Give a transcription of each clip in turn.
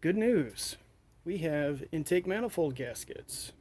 Good news. We have intake manifold gaskets.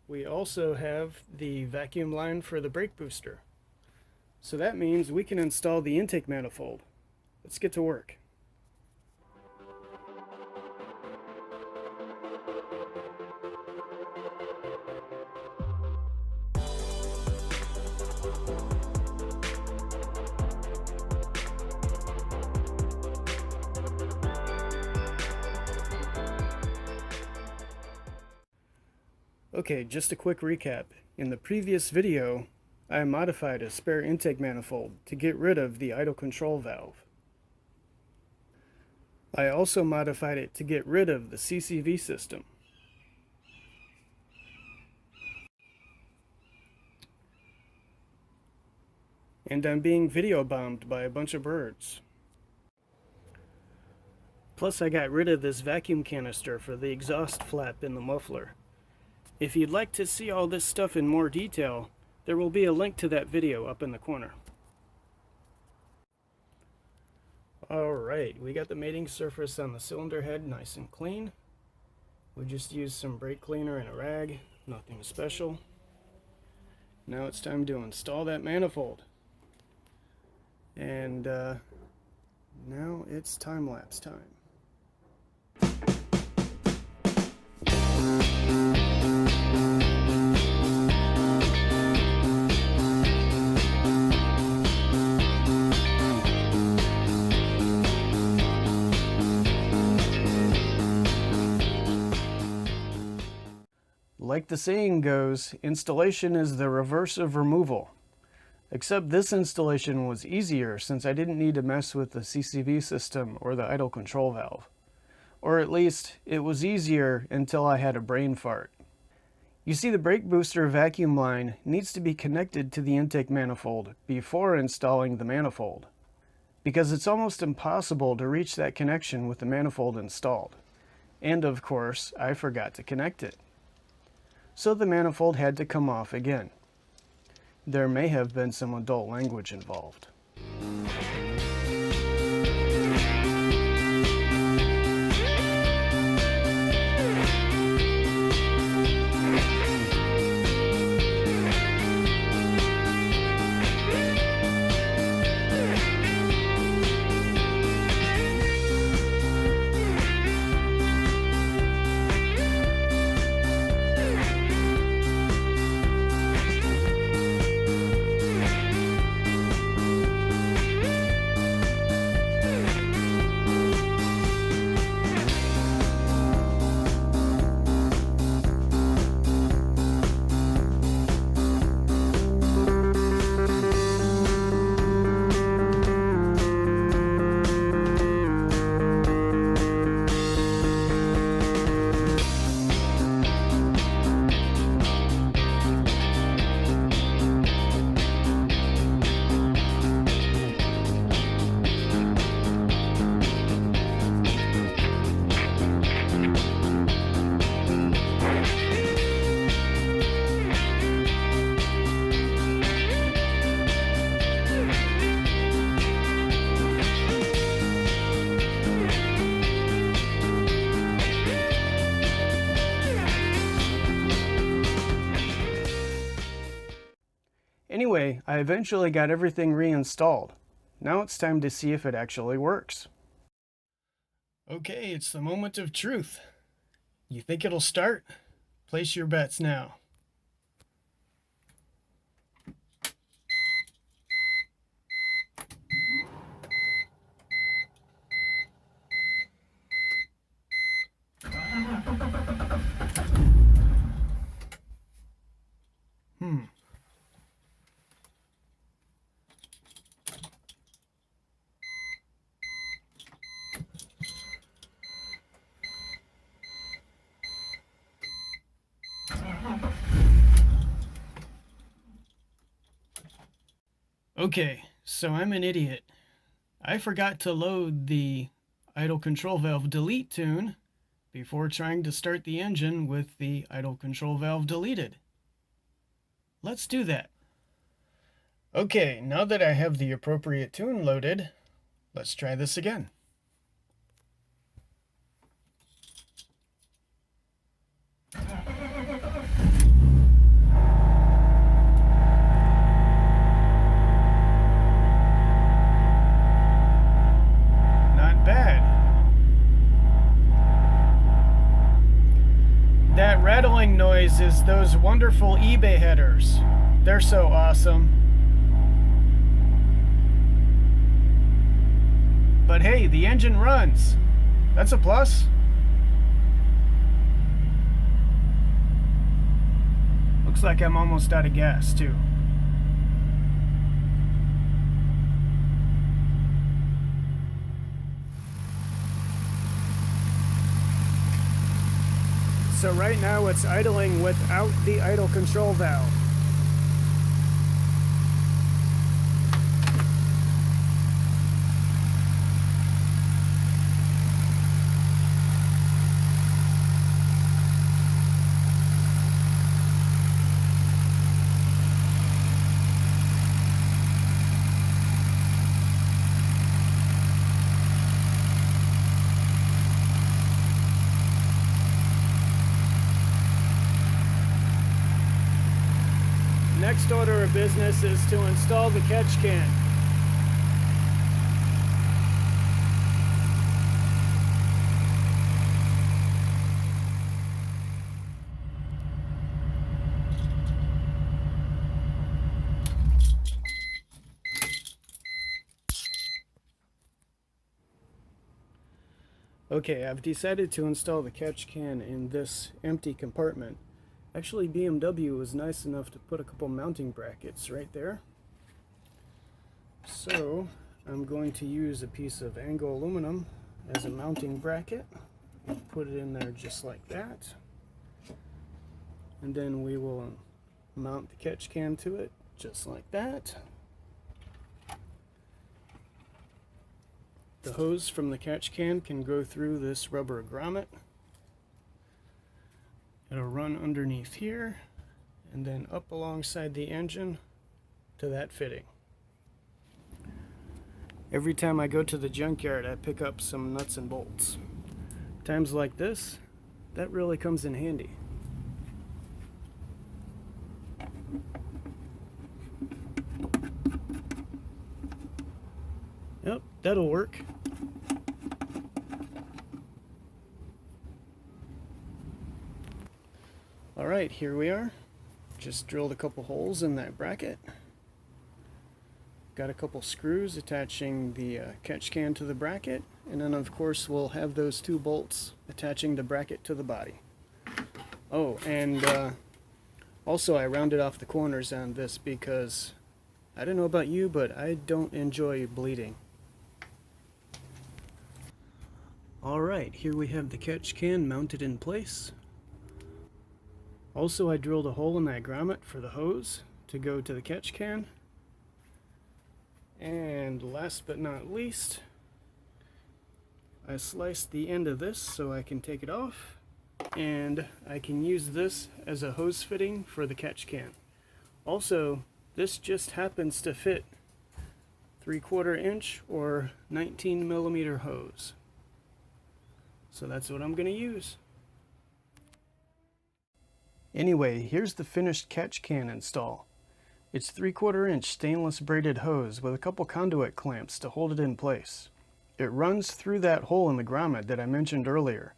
We also have the vacuum line for the brake booster. So that means we can install the intake manifold. Let's get to work. Okay, just a quick recap. In the previous video, I modified a spare intake manifold to get rid of the idle control valve. I also modified it to get rid of the CCV system. And I'm being video bombed by a bunch of birds. Plus I got rid of this vacuum canister for the exhaust flap in the muffler. If you'd like to see all this stuff in more detail, there will be a link to that video up in the corner. Alright, we got the mating surface on the cylinder head nice and clean. We just used some brake cleaner and a rag, nothing special. Now it's time to install that manifold. And now it's time-lapse time. Like the saying goes, installation is the reverse of removal. Except this installation was easier since I didn't need to mess with the CCV system or the idle control valve. Or at least, it was easier until I had a brain fart. You see, the brake booster vacuum line needs to be connected to the intake manifold before installing the manifold, because it's almost impossible to reach that connection with the manifold installed. And of course, I forgot to connect it. So the manifold had to come off again. There may have been some adult language involved. Anyway, I eventually got everything reinstalled. Now it's time to see if it actually works. Okay, it's the moment of truth. You think it'll start? Place your bets now. Okay, so I'm an idiot. I forgot to load the idle control valve delete tune before trying to start the engine with the idle control valve deleted. Let's do that. Okay, now that I have the appropriate tune loaded, let's try this again. noise is those wonderful eBay headers. They're so awesome. But hey, the engine runs. That's a plus. Looks like I'm almost out of gas too. So right now it's idling without the idle control valve. Next order of business is to install the catch can. Okay, I've decided to install the catch can in this empty compartment. Actually, BMW was nice enough to put a couple mounting brackets right there. So I'm going to use a piece of angle aluminum as a mounting bracket. Put it in there just like that. And then we will mount the catch can to it just like that. The hose from the catch can go through this rubber grommet. It'll run underneath here and then up alongside the engine to that fitting. Every time I go to the junkyard, I pick up some nuts and bolts. Times like this, that really comes in handy. Yep, that'll work. Alright, here we are. Just drilled a couple holes in that bracket. Got a couple screws attaching the catch can to the bracket, and then of course we'll have those two bolts attaching the bracket to the body. Oh, and also I rounded off the corners on this because I don't know about you, but I don't enjoy bleeding. Alright, here we have the catch can mounted in place. Also, I drilled a hole in that grommet for the hose to go to the catch can. And last but not least, I sliced the end of this so I can take it off, and I can use this as a hose fitting for the catch can. Also, this just happens to fit 3/4 inch or 19 millimeter hose. So that's what I'm going to use. Anyway, here's the finished catch can install. It's 3/4 inch stainless braided hose with a couple conduit clamps to hold it in place. It runs through that hole in the grommet that I mentioned earlier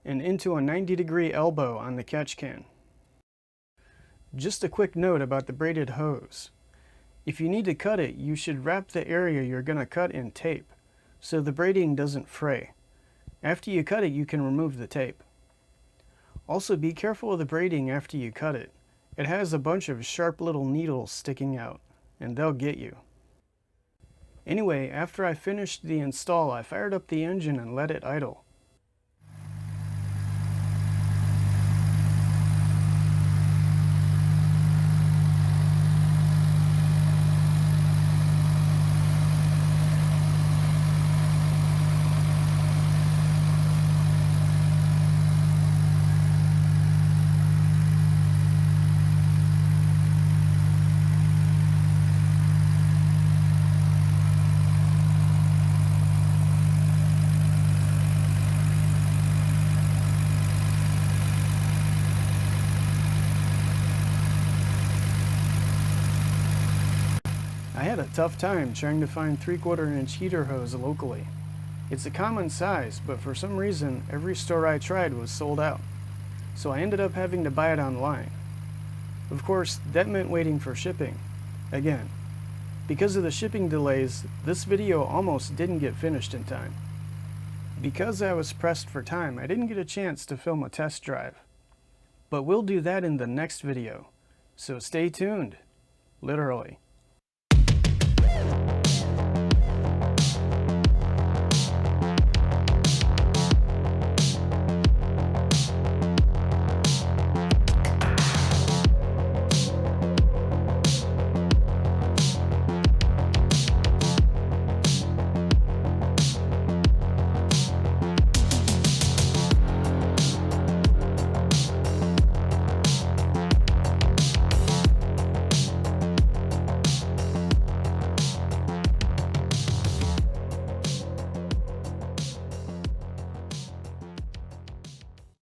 and into a 90-degree elbow on the catch can. Just a quick note about the braided hose. If you need to cut it, you should wrap the area you're going to cut in tape so the braiding doesn't fray. After you cut it, you can remove the tape. Also, be careful of the braiding after you cut it. It has a bunch of sharp little needles sticking out, and they'll get you. Anyway, after I finished the install, I fired up the engine and let it idle. I had a tough time trying to find 3/4 inch heater hose locally. It's a common size, but for some reason every store I tried was sold out. so I ended up having to buy it online. Of course, that meant waiting for shipping. Again, because of the shipping delays, this video almost didn't get finished in time. Because I was pressed for time, I didn't get a chance to film a test drive. But we'll do that in the next video, so stay tuned, literally.